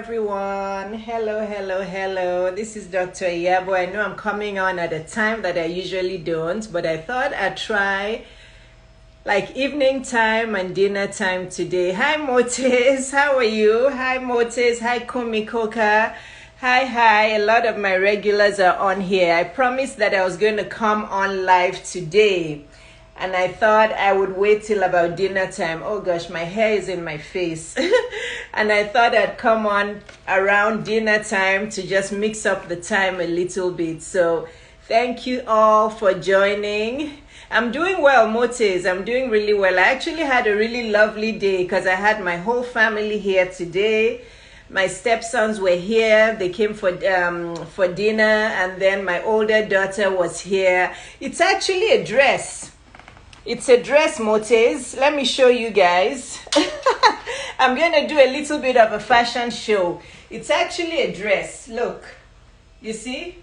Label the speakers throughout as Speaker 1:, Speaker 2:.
Speaker 1: everyone. Hello. This is Dr. Iyabo. I know I'm coming on at a time that I usually don't, but I thought I'd try like evening time and dinner time today. Hi, Motes. How are you? Hi, Motes. Hi, Kumi Koka. Hi. A lot of my regulars are on here. I promised that I was going to come on live today, and I thought I would wait till about dinner time. Oh gosh, my hair is in my face. And I thought I'd come on around dinner time to just mix up the time a little bit. So thank you all for joining. I'm doing well, Motes. I'm doing really well. I actually had a really lovely day because I had my whole family here today. My stepsons were here. They came for dinner, and then my older daughter was here. It's actually a dress. It's a dress, Motes. Let me show you guys. I'm going to do a little bit of a fashion show. It's actually a dress. Look. You see?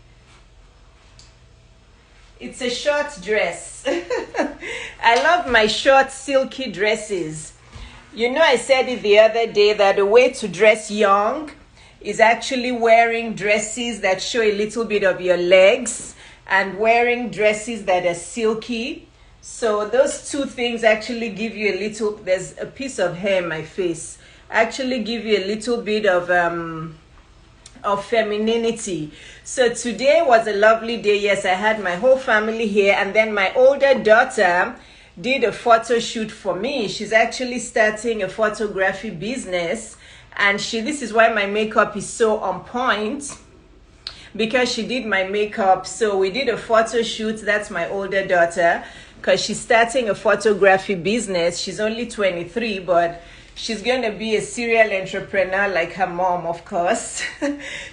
Speaker 1: It's a short dress. I love my short, silky dresses. You know, I said it the other day that the way to dress young is actually wearing dresses that show a little bit of your legs and wearing dresses that are silky. So those two things actually give you a little, there's a piece of hair in my face, actually give you a little bit of femininity. So today was a lovely day. Yes, I had my whole family here, and then my older daughter did a photo shoot for me. She's actually starting a photography business, and this is why my makeup is so on point, because she did my makeup. So we did a photo shoot. That's my older daughter, because she's starting a photography business. She's only 23, but she's going to be a serial entrepreneur like her mom, of course.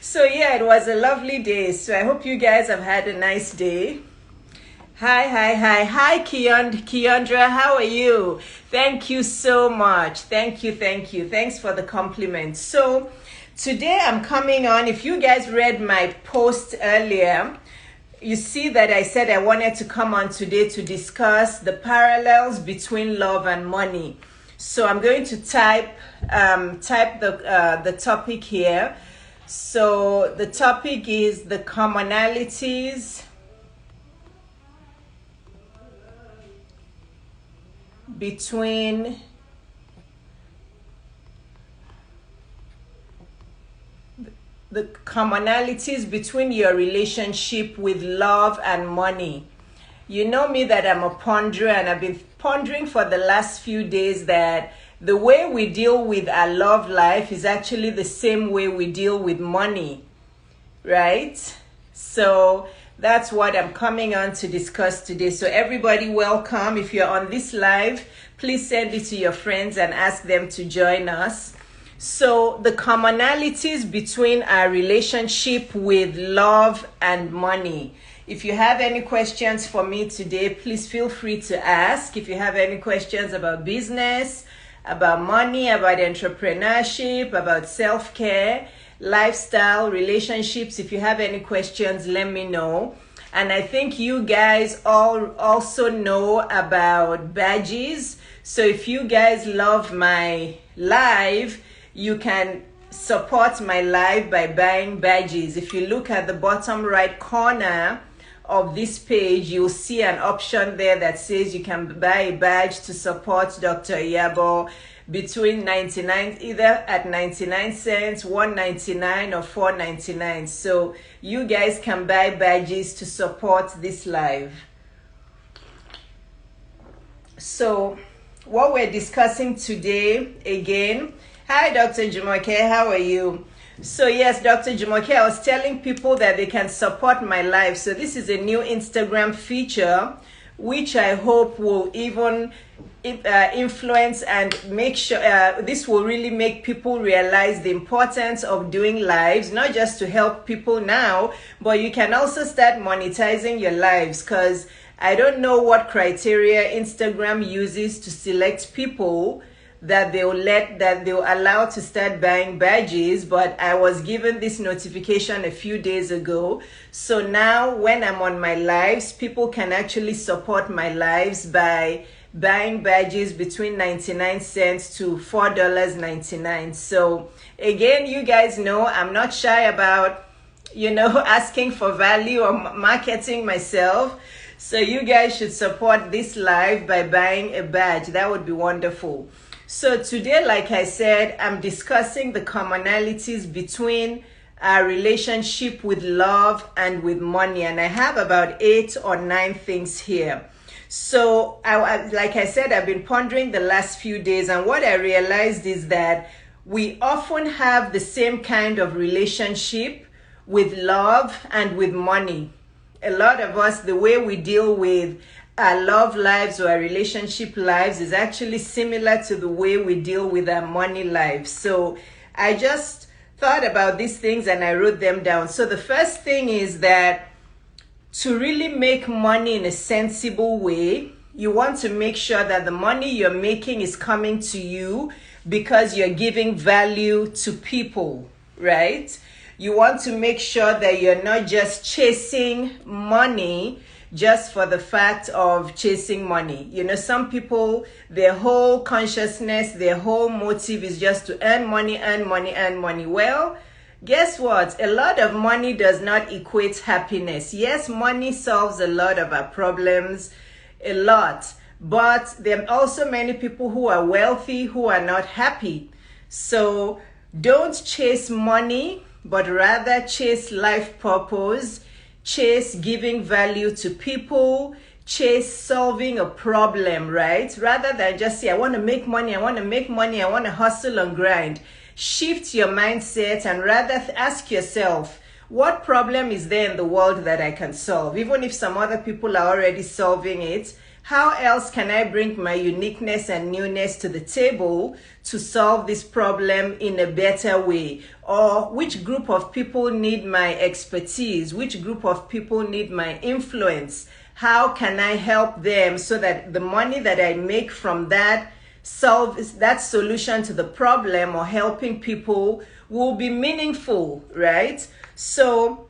Speaker 1: So yeah, it was a lovely day. So I hope you guys have had a nice day. Hi, Keandra, how are you? Thank you so much. Thank you. Thanks for the compliment. So today I'm coming on. If you guys read my post earlier, you see that I said I wanted to come on today to discuss the parallels between love and money. So I'm going to type the topic here. So the topic is the commonalities between your relationship with love and money. You know me that I'm a ponderer, and I've been pondering for the last few days that the way we deal with our love life is actually the same way we deal with money, right? So that's what I'm coming on to discuss today. So everybody, welcome. If you're on this live, please send it to your friends and ask them to join us. So the commonalities between our relationship with love and money. If you have any questions for me today, please feel free to ask. If you have any questions about business, about money, about entrepreneurship, about self-care, lifestyle, relationships, if you have any questions, let me know. And I think you guys all also know about badges. So if you guys love my live, you can support my live by buying badges. If you look at the bottom right corner of this page, you'll see an option there that says you can buy a badge to support Dr. Iyabo between 99, either at 99 cents, 1.99 or 4.99. So you guys can buy badges to support this live. So what we're discussing today, again, hi Dr. Jumoke, how are you? So yes, Dr. Jumoke, I was telling people that they can support my live. So this is a new Instagram feature, which I hope will even influence and make sure this will really make people realize the importance of doing lives, not just to help people now, but you can also start monetizing your lives, because I don't know what criteria Instagram uses to select people that they'll allow to start buying badges, but I was given this notification a few days ago. So now when I'm on my lives, people can actually support my lives by buying badges between 99 cents to $4.99. So again, you guys know I'm not shy about, asking for value or marketing myself. So you guys should support this live by buying a badge. That would be wonderful. So today, like I said, I'm discussing the commonalities between our relationship with love and with money. And I have about 8 or 9 things here. So like I said, I've been pondering the last few days, and what I realized is that we often have the same kind of relationship with love and with money. A lot of us, the way we deal with our love lives or our relationship lives is actually similar to the way we deal with our money lives. So I just thought about these things and I wrote them down. So the first thing is that to really make money in a sensible way, you want to make sure that the money you're making is coming to you because you're giving value to people, right? You want to make sure that you're not just chasing money just for the fact of chasing money. Some people, their whole consciousness, their whole motive is just to earn money, earn money, earn money. Well, guess what? A lot of money does not equate happiness. Yes, money solves a lot of our problems, a lot. But there are also many people who are wealthy who are not happy. So don't chase money, but rather chase life purpose, chase giving value to people, chase solving a problem, right? Rather than just say, I want to make money, I want to make money, I want to hustle and grind. Shift your mindset and rather ask yourself, what problem is there in the world that I can solve? Even if some other people are already solving it, how else can I bring my uniqueness and newness to the table to solve this problem in a better way? Or which group of people need my expertise? Which group of people need my influence? How can I help them so that the money that I make from that that solution to the problem or helping people will be meaningful, right? So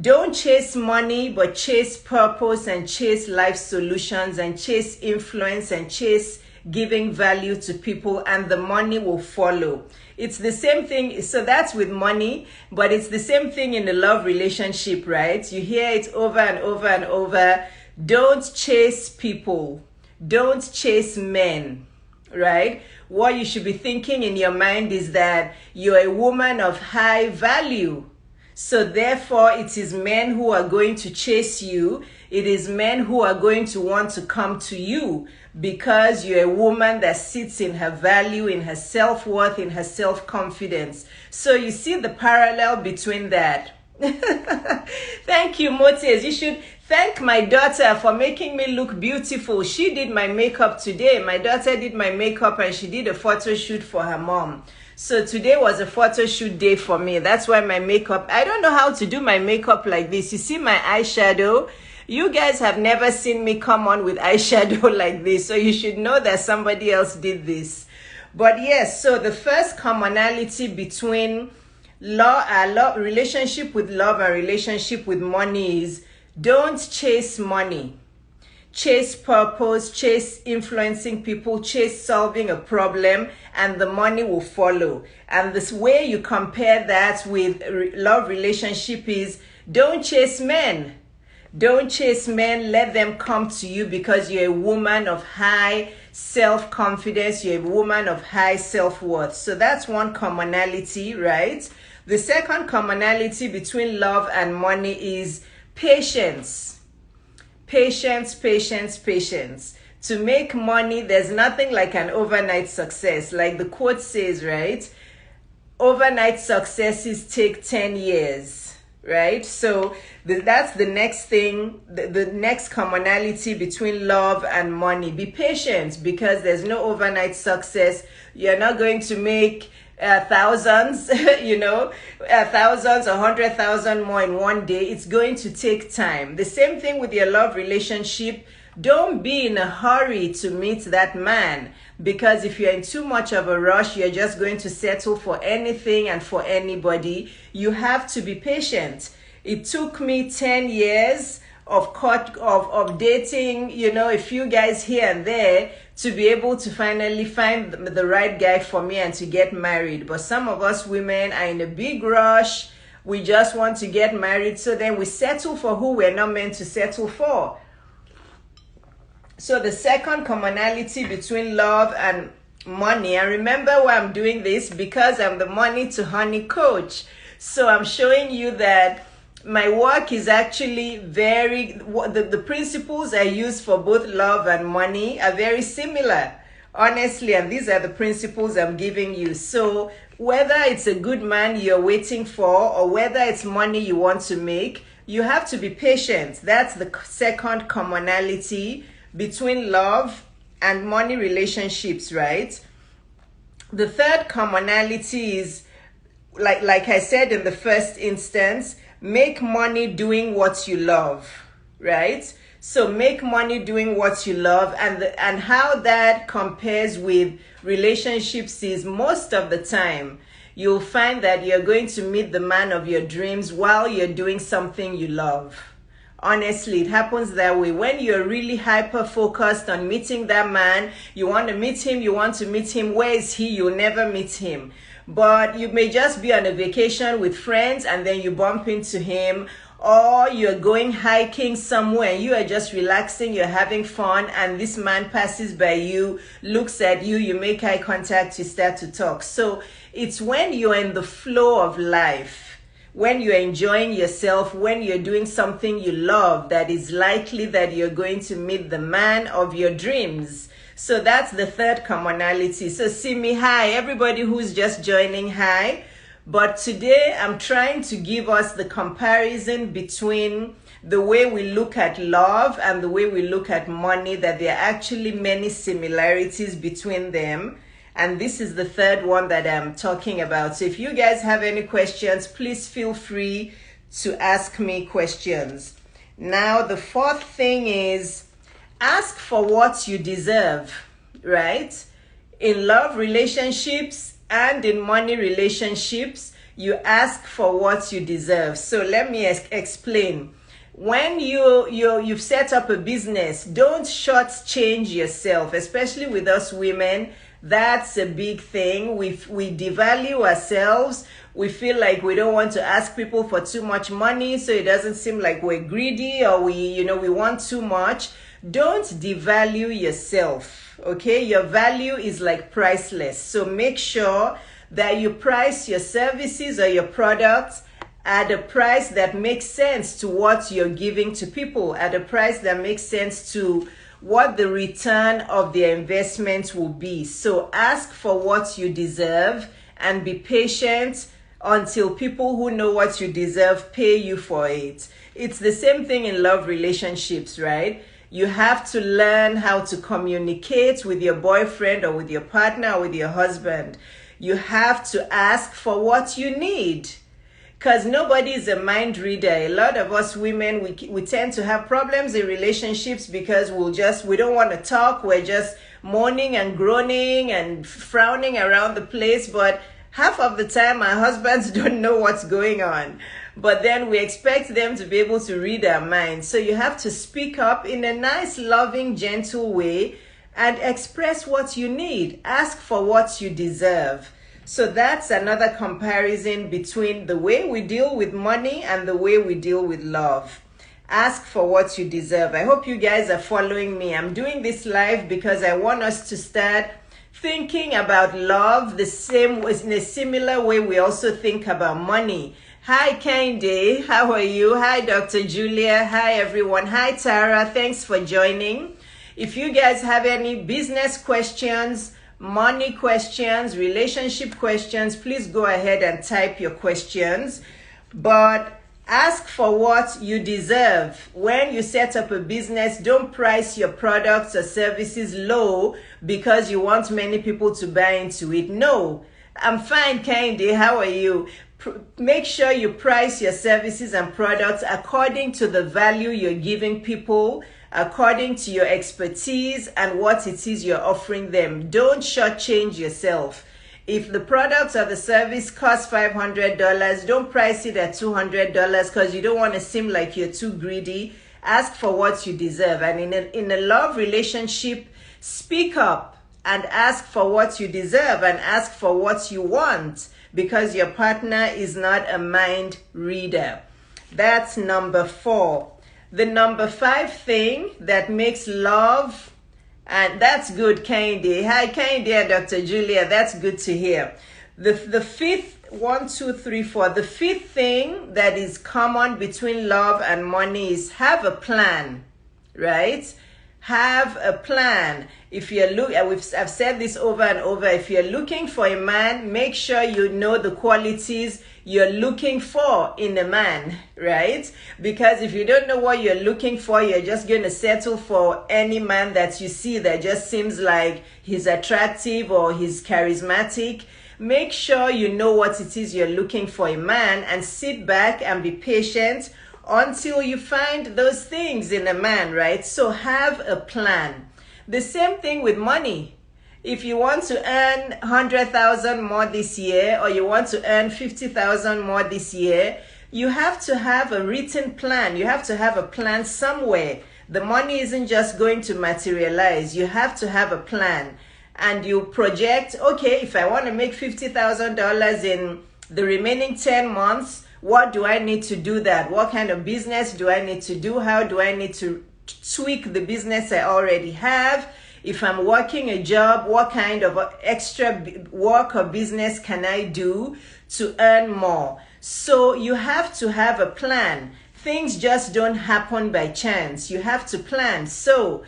Speaker 1: don't chase money, but chase purpose and chase life solutions and chase influence and chase giving value to people, and the money will follow. It's the same thing. So that's with money, but it's the same thing in a love relationship, right? You hear it over and over and over. Don't chase people. Don't chase men, right? What you should be thinking in your mind is that you're a woman of high value. So therefore, it is men who are going to chase you. It is men who are going to want to come to you because you're a woman that sits in her value, in her self-worth, in her self-confidence. So you see the parallel between that. Thank you, Motes. You should thank my daughter for making me look beautiful. She did my makeup today. My daughter did my makeup and she did a photo shoot for her mom. So today was a photo shoot day for me. That's why my makeup, I don't know how to do my makeup like this. You see my eyeshadow? You guys have never seen me come on with eyeshadow like this. So you should know that somebody else did this. But yes, so the first commonality between relationship with love and relationship with money is don't chase money. Chase purpose, chase influencing people, chase solving a problem, and the money will follow. And this way you compare that with love relationship is don't chase men. Don't chase men. Let them come to you because you're a woman of high self-confidence. You're a woman of high self-worth. So that's one commonality, right? The second commonality between love and money is patience. Patience, patience, patience. To make money, there's nothing like an overnight success. Like the quote says, right? Overnight successes take 10 years, right? So that's the next thing, the next commonality between love and money. Be patient because there's no overnight success. You're not going to make thousands, thousands, 100,000 more in one day. It's going to take time. The same thing with your love relationship. Don't be in a hurry to meet that man, because if you're in too much of a rush, you're just going to settle for anything and for anybody. You have to be patient. It took me 10 years of dating, a few guys here and there to be able to finally find the right guy for me and to get married. But some of us women are in a big rush. We just want to get married, so then we settle for who we're not meant to settle for. So the second commonality between love and money, and remember why I'm doing this, because I'm the money to honey coach. So I'm showing you that my work is actually the principles I use for both love and money are very similar, honestly, and these are the principles I'm giving you. So whether it's a good man you're waiting for or whether it's money you want to make, you have to be patient. That's the second commonality between love and money relationships, right? The third commonality is, like I said in the first instance, make money doing what you love, right? So make money doing what you love, and how that compares with relationships is most of the time you'll find that you're going to meet the man of your dreams while you're doing something you love. Honestly, it happens that way. When you're really hyper focused on meeting that man, you want to meet him. Where is he? You'll never meet him. But you may just be on a vacation with friends and then you bump into him, or you're going hiking somewhere and you are just relaxing, you're having fun, and this man passes by you, looks at you, you make eye contact, you start to talk. So it's when you're in the flow of life, when you're enjoying yourself, when you're doing something you love, that is likely that you're going to meet the man of your dreams. So that's the third commonality. So Simi, hi, everybody who's just joining, hi. But today I'm trying to give us the comparison between the way we look at love and the way we look at money, that there are actually many similarities between them. And this is the third one that I'm talking about. So if you guys have any questions, please feel free to ask me questions. Now, the fourth thing is, ask for what you deserve, right? In love relationships and in money relationships, you ask for what you deserve. So let me explain. When you've set up a business, don't shortchange yourself, especially with us women. That's a big thing. We devalue ourselves. We feel like we don't want to ask people for too much money, so it doesn't seem like we're greedy or we want too much. Don't devalue yourself, okay? Your value is like priceless. So make sure that you price your services or your products at a price that makes sense to what you're giving to people, at a price that makes sense to what the return of their investment will be. So ask for what you deserve and be patient until people who know what you deserve pay you for it. It's the same thing in love relationships, right? You have to learn how to communicate with your boyfriend or with your partner or with your husband. You have to ask for what you need, because nobody is a mind reader. A lot of us women, we tend to have problems in relationships because we don't want to talk. We're just moaning and groaning and frowning around the place. But half of the time, our husbands don't know what's going on. But then we expect them to be able to read our minds. So you have to speak up in a nice, loving, gentle way and express what you need. Ask for what you deserve. So that's another comparison between the way we deal with money and the way we deal with love. Ask for what you deserve. I hope you guys are following me. I'm doing this live because I want us to start thinking about love in a similar way we also think about money. Hi, Kende. How are you? Hi, Dr. Julia. Hi, everyone. Hi, Tara. Thanks for joining. If you guys have any business questions, money questions, relationship questions, please go ahead and type your questions. But ask for what you deserve. When you set up a business, don't price your products or services low because you want many people to buy into it. No, I'm fine, Candy. How are you? Make sure you price your services and products according to the value you're giving people, according to your expertise and what it is you're offering them. Don't shortchange yourself. If the product or the service costs $500, don't price it at $200 because you don't want to seem like you're too greedy. Ask for what you deserve. And in a love relationship, speak up and ask for what you deserve and ask for what you want, because your partner is not a mind reader. That's number 4. The number 5 thing that makes love, and that's good, Candy. Hi, Candy and Dr. Julia. That's good to hear. The fifth, 1, 2, 3, 4. The fifth thing that is common between love and money is have a plan, right? Have a plan. If you're I've said this over and over. If you're looking for a man, make sure you know the qualities you're looking for in a man, right? Because if you don't know what you're looking for, you're just going to settle for any man that you see that just seems like he's attractive or he's charismatic. Make sure you know what it is you're looking for in a man, and sit back and be patient until you find those things in a man, right? So have a plan. The same thing with money. If you want to earn 100,000 more this year, or you want to earn 50,000 more this year, you have to have a written plan. You have to have a plan somewhere. The money isn't just going to materialize. You have to have a plan. And you project, okay, if I want to make $50,000 in the remaining 10 months, what do I need to do that? What kind of business do I need to do? How do I need to tweak the business I already have? If I'm working a job, what kind of extra work or business can I do to earn more? So you have to have a plan. Things just don't happen by chance. You have to plan. So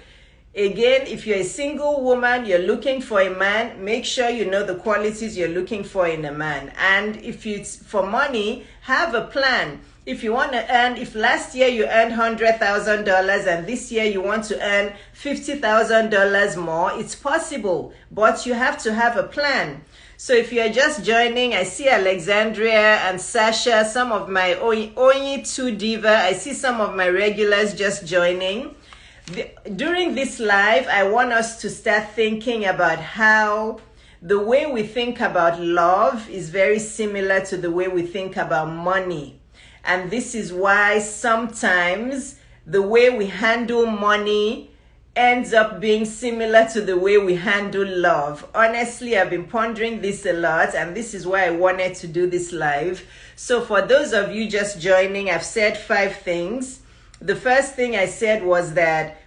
Speaker 1: again, if you're a single woman, you're looking for a man, make sure you know the qualities you're looking for in a man. And if it's for money, have a plan. If you want to earn, if last year you earned $100,000 and this year you want to earn $50,000 more, it's possible, but you have to have a plan. So if you're just joining, I see Alexandria and Sasha, some of my Onyi2 Diva, I see some of my regulars just joining. During this live, I want us to start thinking about how the way we think about love is very similar to the way we think about money. And this is why sometimes the way we handle money ends up being similar to the way we handle love. Honestly, I've been pondering this a lot, and this is why I wanted to do this live. So for those of you just joining, I've said 5 things. The first thing I said was that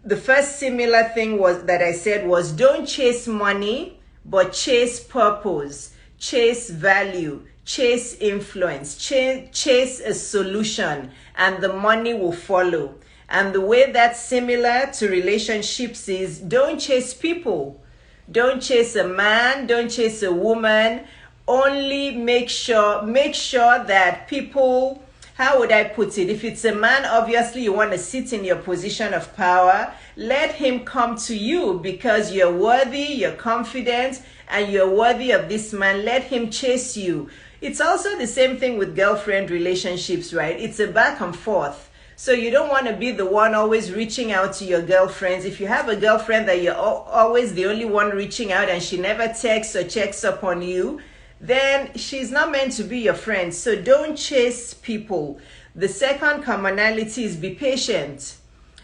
Speaker 1: the first similar thing that I said was don't chase money, but chase purpose, chase value, chase influence, chase a solution, and the money will follow. And the way that's similar to relationships is don't chase people. Don't chase a man, don't chase a woman. Only make sure that people, how would I put it? If it's a man, obviously you want to sit in your position of power. Let him come to you because you're worthy, you're confident, and you're worthy of this man. Let him chase you. It's also the same thing with girlfriend relationships, right? It's a back and forth. So you don't want to be the one always reaching out to your girlfriends. If you have a girlfriend that you're always the only one reaching out and she never texts or checks up on you, then she's not meant to be your friend. So don't chase people. The second commonality is be patient.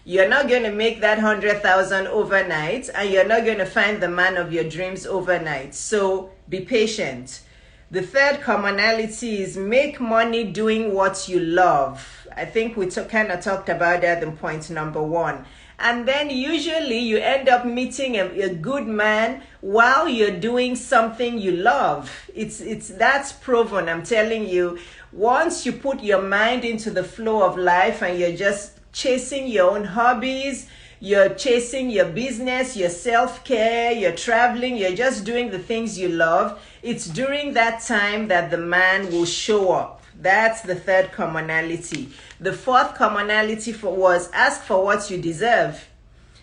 Speaker 1: You're not going to make that 100,000 overnight, and you're not going to find the man of your dreams overnight. So be patient. The third commonality is make money doing what you love. I think we kind of talked about that in point number 1. And then usually you end up meeting a good man while you're doing something you love. That's proven, I'm telling you. Once you put your mind into the flow of life and you're just chasing your own hobbies, you're chasing your business, your self-care, you're traveling, you're just doing the things you love, it's during that time that the man will show up. That's the third commonality. The fourth commonality was ask for what you deserve.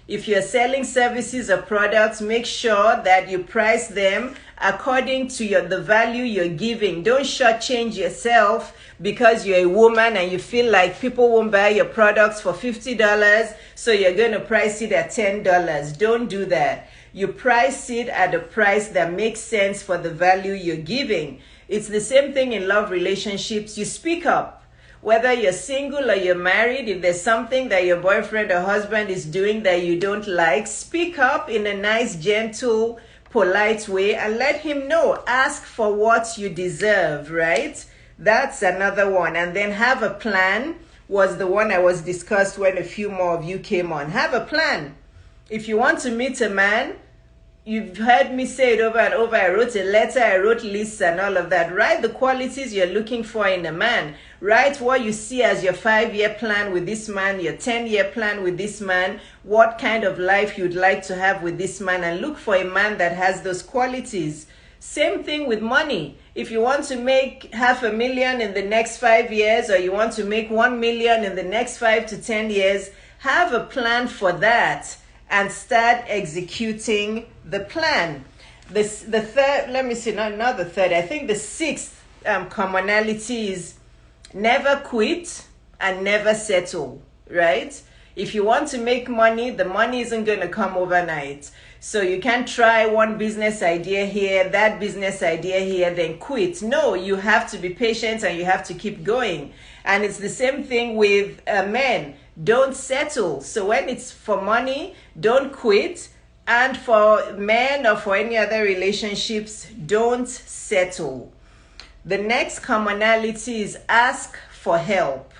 Speaker 1: If you're selling services or products, make sure that you price them according to the value you're giving. Don't shortchange yourself because you're a woman and you feel like people won't buy your products for $50, so you're going to price it at $10. Don't do that. You price it at a price that makes sense for the value you're giving. It's the same thing in love relationships. You speak up. Whether you're single or you're married, if there's something that your boyfriend or husband is doing that you don't like, speak up in a nice, gentle, polite way and let him know. Ask for what you deserve, right? That's another one. And then have a plan was the one I was discussed when a few more of you came on. Have a plan. If you want to meet a man, you've heard me say it over and over. I wrote a letter, I wrote lists and all of that. Write the qualities you're looking for in a man. Write what you see as your 5-year plan with this man, your 10-year plan with this man, what kind of life you'd like to have with this man, and look for a man that has those qualities. Same thing with money. If you want to make $500,000 in the next 5 years, or you want to make $1 million in the next 5 to 10 years, have a plan for that and start executing the plan. The third, let me see, not the third, I think the sixth commonality is never quit and never settle, right? If you want to make money, the money isn't going to come overnight. So you can't try one business idea here, that business idea here, then quit. No, you have to be patient and you have to keep going. And it's the same thing with men. Don't settle. So when it's for money, don't quit. And for men or for any other relationships, don't settle. The next commonality is ask for help,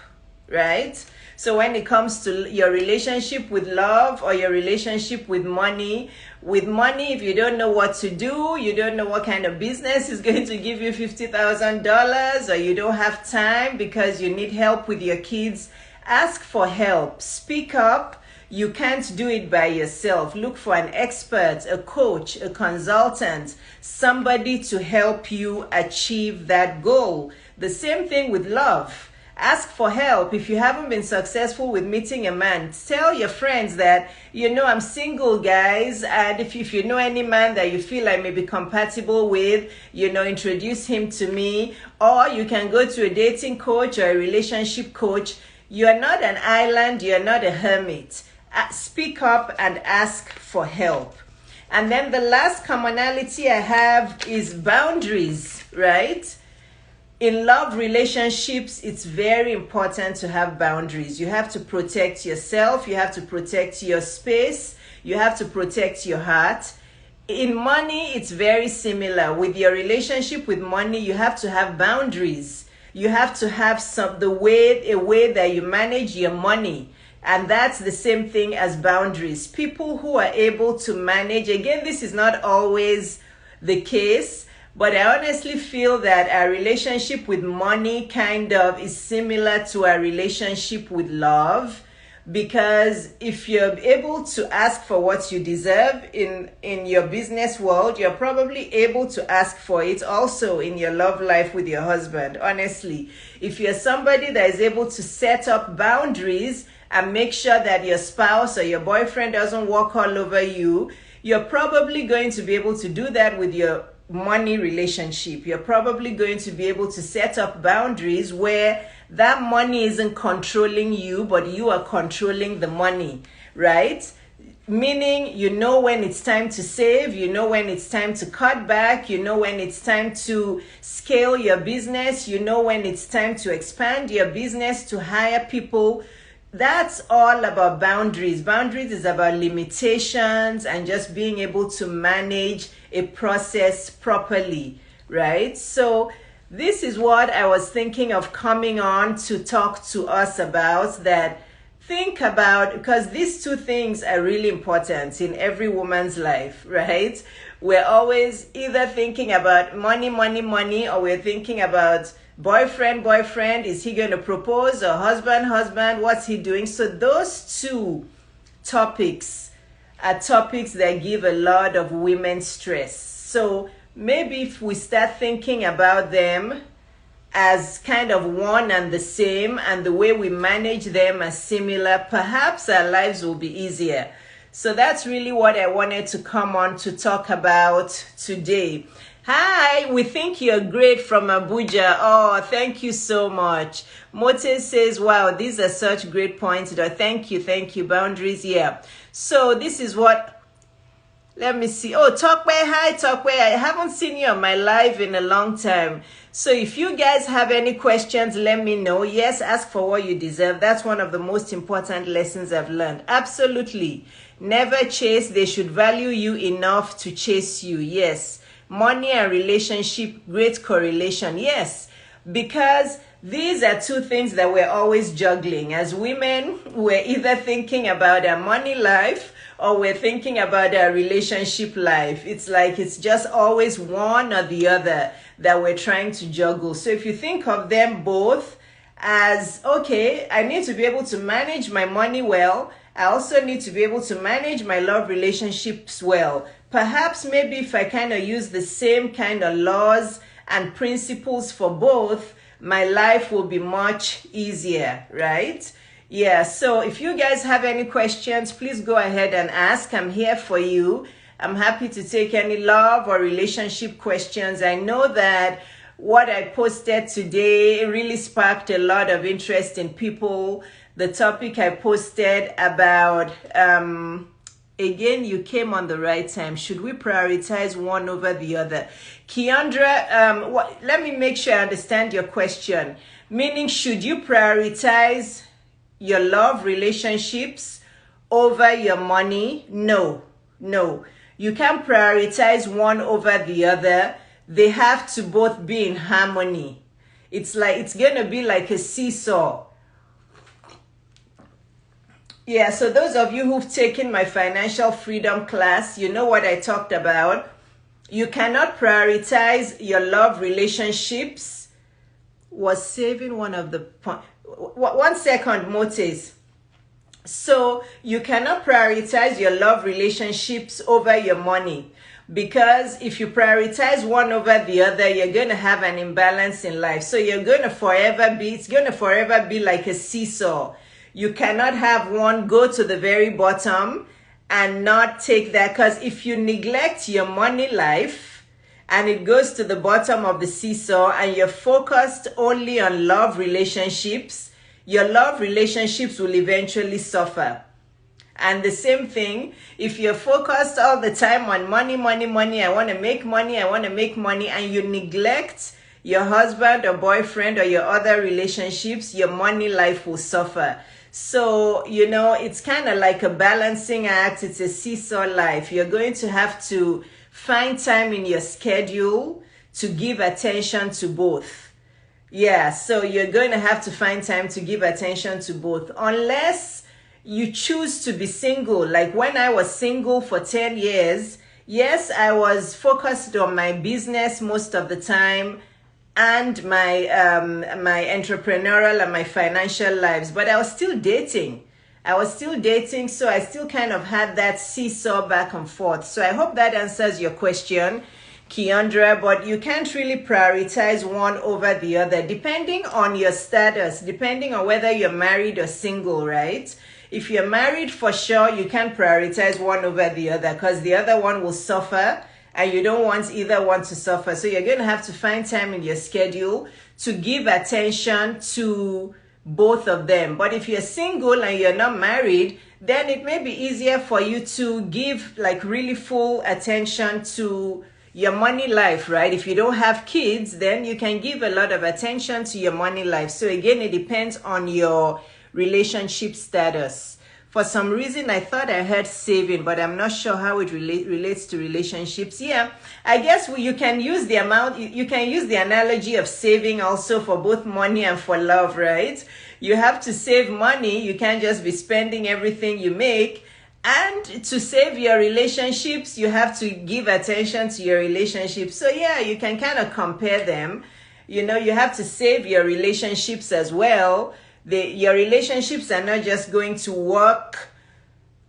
Speaker 1: right? So when it comes to your relationship with love or your relationship with money, if you don't know what to do, you don't know what kind of business is going to give you $50,000, or you don't have time because you need help with your kids, ask for help. Speak up. You can't do it by yourself. Look for an expert, a coach, a consultant, somebody to help you achieve that goal. The same thing with love. Ask for help. If you haven't been successful with meeting a man, tell your friends that, I'm single, guys, and if you know any man that you feel I may be compatible with, introduce him to me. Or you can go to a dating coach or a relationship coach. You're not an island, you're not a hermit. Speak up and ask for help. And then the last commonality I have is boundaries, right? In love relationships, it's very important to have boundaries. You have to protect yourself. You have to protect your space. You have to protect your heart. In money, it's very similar. With your relationship with money, you have to have boundaries. You have to have a way that you manage your money. And that's the same thing as boundaries. People who are able to manage, again, this is not always the case, but I honestly feel that our relationship with money kind of is similar to our relationship with love, because if you're able to ask for what you deserve in your business world, you're probably able to ask for it also in your love life with your husband. Honestly, if you're somebody that is able to set up boundaries and make sure that your spouse or your boyfriend doesn't walk all over you, you're probably going to be able to do that with your money relationship. You're probably going to be able to set up boundaries where that money isn't controlling you, but you are controlling the money, right? Meaning, when it's time to save, when it's time to cut back, when it's time to scale your business, when it's time to expand your business, to hire people. That's all about boundaries. Boundaries is about limitations and just being able to manage a process properly, right? So this is what I was thinking of coming on to talk to us about, that think about, because these two things are really important in every woman's life, right? We're always either thinking about money, or we're thinking about boyfriend, is he going to propose? Or husband, what's he doing? So those two topics are topics that give a lot of women stress. So maybe if we start thinking about them as kind of one and the same, and the way we manage them as similar, perhaps our lives will be easier. So that's really what I wanted to come on to talk about today. Hi, we think you're great from Abuja. Oh, thank you so much. Mote says, wow, these are such great points. Thank you. Boundaries, yeah. So this is what Let me see. Oh, Tokwe, hi Tokwe. I haven't seen you on my live in a long time. So if you guys have any questions, let me know. Yes, ask for what you deserve. That's one of the most important lessons I've learned. Absolutely. Never chase. They should value you enough to chase you. Yes. Money and relationship, great correlation. Yes. Because these are two things that we're always juggling. As women, we're either thinking about our money life or we're thinking about our relationship life. It's like it's just always one or the other that we're trying to juggle. So if you think of them both as, okay, I need to be able to manage my money well, I also need to be able to manage my love relationships well. Perhaps maybe if I kind of use the same kind of laws and principles for both, my life will be much easier, right? Yeah, so if you guys have any questions, please go ahead and ask. I'm here for you. I'm happy to take any love or relationship questions. I know that what I posted today really sparked a lot of interest in people. The topic I posted about, again, you came on the right time. Should we prioritize one over the other? Keandra, let me make sure I understand your question. Meaning, should you prioritize your love relationships over your money? No. You can't prioritize one over the other. They have to both be in harmony. It's going to be like a seesaw. Yeah, so those of you who've taken my financial freedom class, you know what I talked about. You cannot prioritize your love relationships. Was saving one of the points. 1 second, Motes. So you cannot prioritize your love relationships over your money, because if you prioritize one over the other, you're going to have an imbalance in life. So it's going to forever be like a seesaw. You cannot have one go to the very bottom and not take that, because if you neglect your money life and it goes to the bottom of the seesaw and you're focused only on love relationships, your love relationships will eventually suffer. And the same thing, if you're focused all the time on money, I want to make money, and you neglect your husband or boyfriend or your other relationships, your money life will suffer. So, it's kind of like a balancing act. It's a seesaw life. You're going to have to find time in your schedule to give attention to both. Yeah, so you're going to have to find time to give attention to both, unless you choose to be single. Like when I was single for 10 years, yes, I was focused on my business most of the time and my entrepreneurial and my financial lives, but I was still dating. So I still kind of had that seesaw back and forth. So I hope that answers your question, Keandra, but you can't really prioritize one over the other, depending on your status, depending on whether you're married or single, right? If you're married, for sure, you can't prioritize one over the other, because the other one will suffer, and you don't want either one to suffer. So you're going to have to find time in your schedule to give attention to both of them. But if you're single and you're not married, then it may be easier for you to give like really full attention to your money life, right? If you don't have kids, then you can give a lot of attention to your money life. So again, it depends on your relationship status. For some reason, I thought I heard saving, but I'm not sure how it relates to relationships. Yeah, I guess you can use the amount, you can use the analogy of saving also for both money and for love, right? You have to save money. You can't just be spending everything you make. And to save your relationships, you have to give attention to your relationships. So yeah, you can kind of compare them. You have to save your relationships as well. Your relationships are not just going to work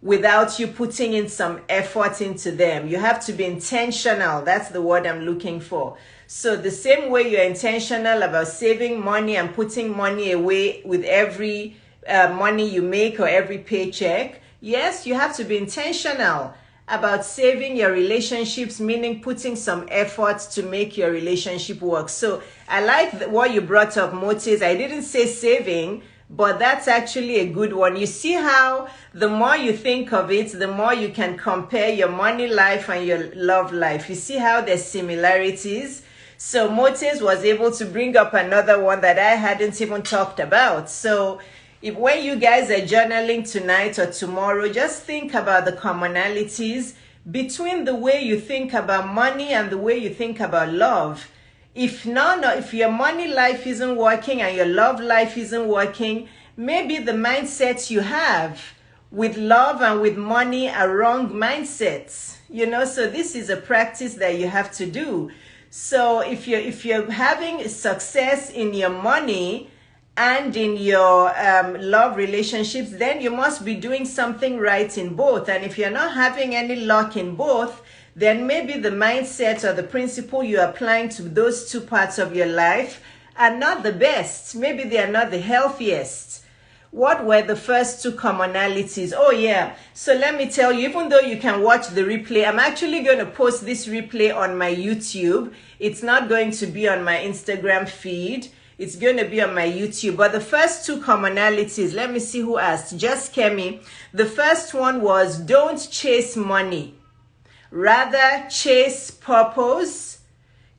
Speaker 1: without you putting in some effort into them. You have to be intentional. That's the word I'm looking for. So the same way you're intentional about saving money and putting money away with every money you make or every paycheck, yes, you have to be intentional about saving your relationships, meaning putting some effort to make your relationship work. So I like what you brought up, Motis. I didn't say saving, but that's actually a good one. You see how the more you think of it, the more you can compare your money life and your love life. You see how there's similarities. So Motes was able to bring up another one that I hadn't even talked about. So when you guys are journaling tonight or tomorrow, just think about the commonalities between the way you think about money and the way you think about love. If your money life isn't working and your love life isn't working, maybe the mindsets you have with love and with money are wrong mindsets. So this is a practice that you have to do. So if you're having success in your money and in your love relationships, then you must be doing something right in both. And if you're not having any luck in both, then maybe the mindset or the principle you're applying to those two parts of your life are not the best. Maybe they are not the healthiest. What were the first two commonalities? Oh yeah, so let me tell you, even though you can watch the replay, I'm actually going to post this replay on my YouTube. It's not going to be on my Instagram feed. It's going to be on my YouTube. But the first two commonalities, let me see who asked. Just Kemi. The first one was don't chase money. Rather, chase purpose,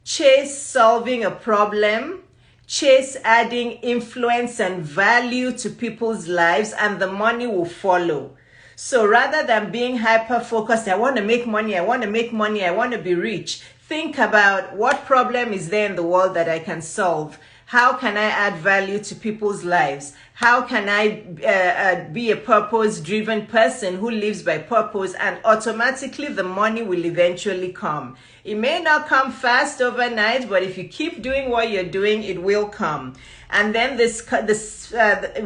Speaker 1: chase solving a problem, chase adding influence and value to people's lives, and the money will follow. So rather than being hyper-focused, I want to make money, I want to make money, I want to be rich, think about what problem is there in the world that I can solve. How can I add value to people's lives? How can I be a purpose-driven person who lives by purpose? And automatically the money will eventually come. It may not come fast overnight, but if you keep doing what you're doing, it will come. And then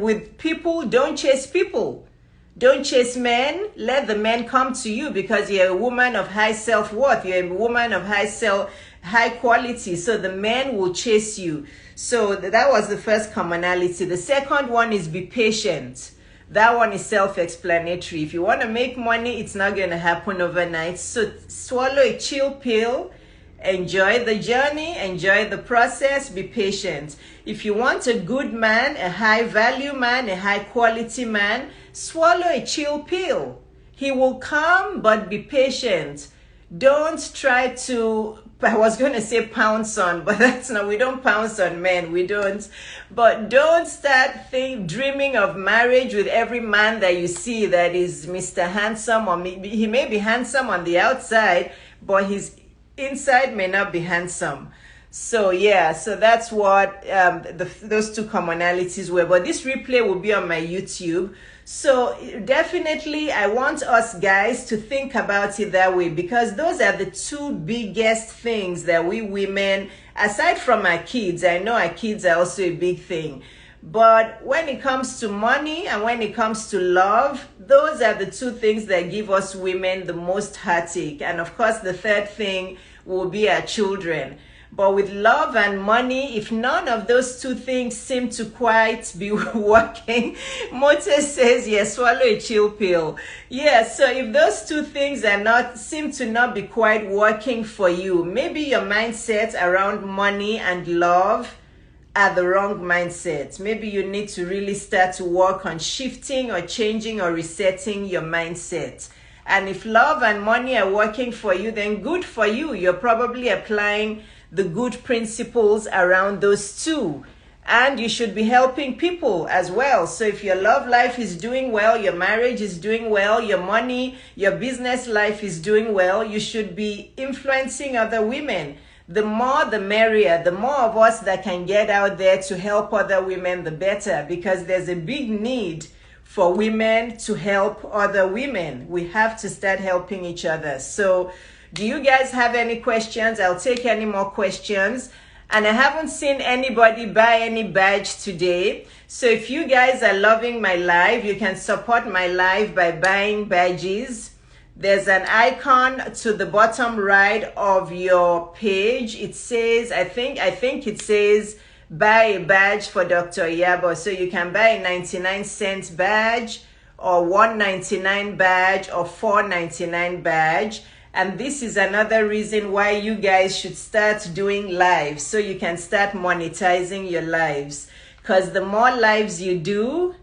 Speaker 1: with people, don't chase people. Don't chase men. Let the men come to you because you're a woman of high self-worth. You're a woman of high quality. So the men will chase you. So that was the first commonality. The second one is be patient. That one is self-explanatory. If you want to make money, it's not going to happen overnight. So swallow a chill pill. Enjoy the journey. Enjoy the process. Be patient. If you want a good man, a high-value man, a high-quality man, swallow a chill pill. He will come, but be patient. Don't try to, I was going to say pounce on, but that's not, we don't pounce on men, we don't. But don't start dreaming of marriage with every man that you see that is Mr. Handsome, or he may be handsome on the outside, but his inside may not be handsome. So yeah, so that's what those two commonalities were. But this replay will be on my YouTube. So definitely I want us guys to think about it that way, because those are the two biggest things that we women, aside from our kids, I know our kids are also a big thing, but when it comes to money and when it comes to love, those are the two things that give us women the most heartache. And of course the third thing will be our children. But with love and money, if none of those two things seem to quite be working, Motes says, yes, swallow a chill pill. Yeah, so if those two things seem to not be quite working for you, maybe your mindset around money and love are the wrong mindset. Maybe you need to really start to work on shifting or changing or resetting your mindset. And if love and money are working for you, then good for you. You're probably applying the good principles around those two. And you should be helping people as well. So if your love life is doing well, your marriage is doing well, your money, your business life is doing well, you should be influencing other women. The more the merrier. The more of us that can get out there to help other women, the better, because there's a big need for women to help other women. We have to start helping each other. So do you guys have any questions? I'll take any more questions. And I haven't seen anybody buy any badge today. So if you guys are loving my live, you can support my live by buying badges. There's an icon to the bottom right of your page. It says, I think it says, buy a badge for Dr. Iyabo. So you can buy a 99-cent badge or $1.99 badge or $4.99 badge. And this is another reason why you guys should start doing lives, so you can start monetizing your lives. because the more lives you do,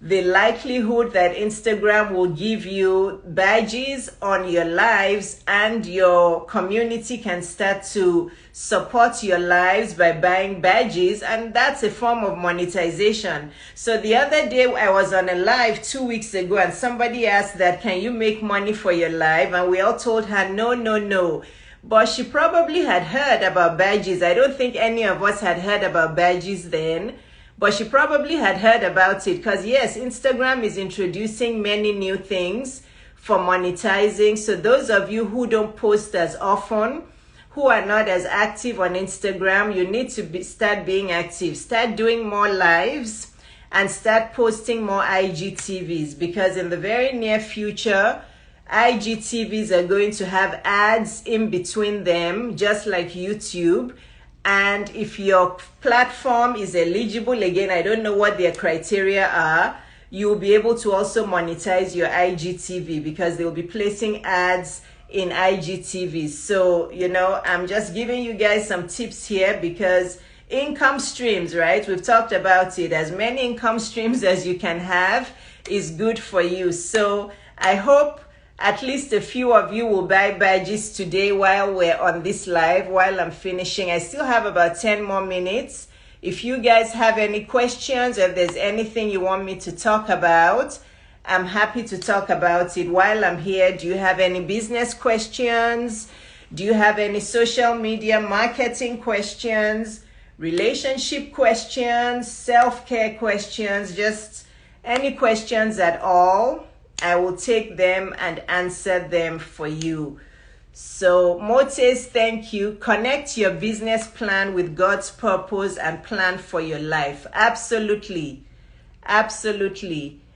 Speaker 1: the likelihood that Instagram will give you badges on your lives, and your community can start to support your lives by buying badges, and that's a form of monetization. So the other day I was on a live 2 weeks ago, and somebody asked that, can you make money for your live? And we all told her no. But she probably had heard about badges. I don't think any of us had heard about badges then. But she probably had heard about it, because yes, Instagram is introducing many new things for monetizing. So those of you who don't post as often, who are not as active on Instagram, you need to start being active. Start doing more lives and start posting more IGTVs, because in the very near future, IGTVs are going to have ads in between them, just like YouTube. And if your platform is eligible, again, I don't know what their criteria are, you'll be able to also monetize your IGTV, because they'll be placing ads in IGTVs. So, I'm just giving you guys some tips here, because income streams, right? We've talked about it. As many income streams as you can have is good for you. So I hope at least a few of you will buy badges today while we're on this live, while I'm finishing. I still have about 10 more minutes. If you guys have any questions, or if there's anything you want me to talk about, I'm happy to talk about it while I'm here. Do you have any business questions? Do you have any social media marketing questions, relationship questions, self-care questions, just any questions at all? I will take them and answer them for you. So Mo says, thank you. Connect your business plan with God's purpose and plan for your life. Absolutely.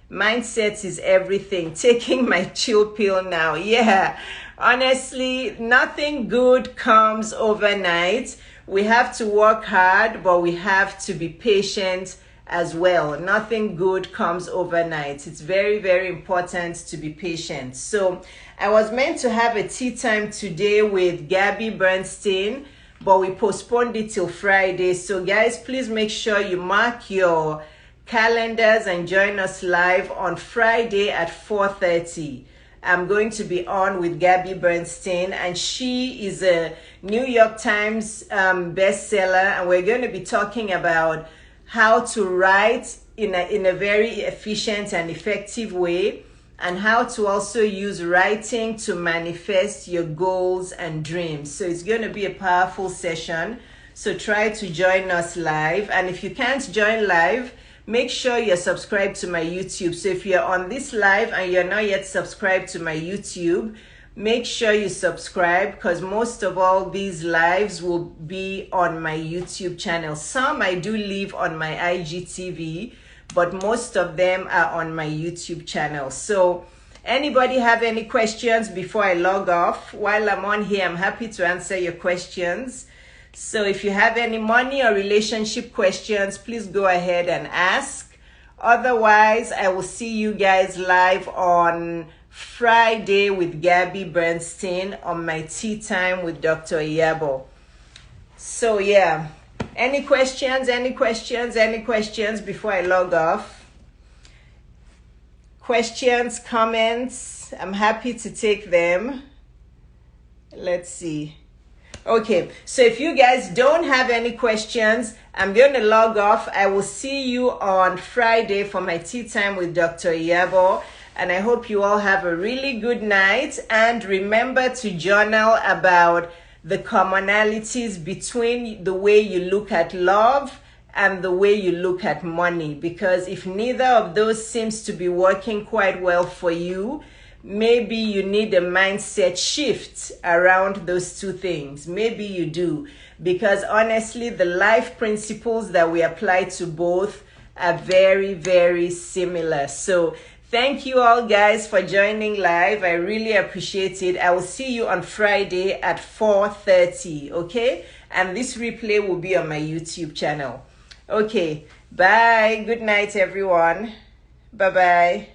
Speaker 1: Mindset is everything. Taking my chill pill now. Yeah. Honestly, nothing good comes overnight. We have to work hard, but we have to be patient as well. Nothing good comes overnight. It's very, very important to be patient. So I was meant to have a tea time today with Gabby Bernstein, but we postponed it till Friday. So guys, please make sure you mark your calendars and join us live on Friday at 4:30. I'm going to be on with Gabby Bernstein, and she is a New York Times bestseller, and we're going to be talking about how to write in a very efficient and effective way, and how to also use writing to manifest your goals and dreams. So it's going to be a powerful session. So try to join us live. And if you can't join live, make sure you're subscribed to my YouTube. So if you're on this live and you're not yet subscribed to my YouTube, make sure you subscribe, because most of all these lives will be on my YouTube channel. Some I do leave on my IGTV, but most of them are on my YouTube channel. So anybody have any questions before I log off? While I'm on here, I'm happy to answer your questions. So if you have any money or relationship questions, please go ahead and ask. Otherwise, I will see you guys live on Friday with Gabby Bernstein on my tea time with Dr. Iyabo. So yeah, any questions before I log off? Questions, comments, I'm happy to take them. Let's see. Okay, so if you guys don't have any questions, I'm going to log off. I will see you on Friday for my tea time with Dr. Iyabo. And I hope you all have a really good night. And remember to journal about the commonalities between the way you look at love and the way you look at money. Because if neither of those seems to be working quite well for you, maybe you need a mindset shift around those two things. Maybe you do. Because honestly, the life principles that we apply to both are very, very similar. So thank you all guys for joining live. I really appreciate it. I will see you on Friday at 4:30, okay? And this replay will be on my YouTube channel. Okay, bye. Good night, everyone. Bye-bye.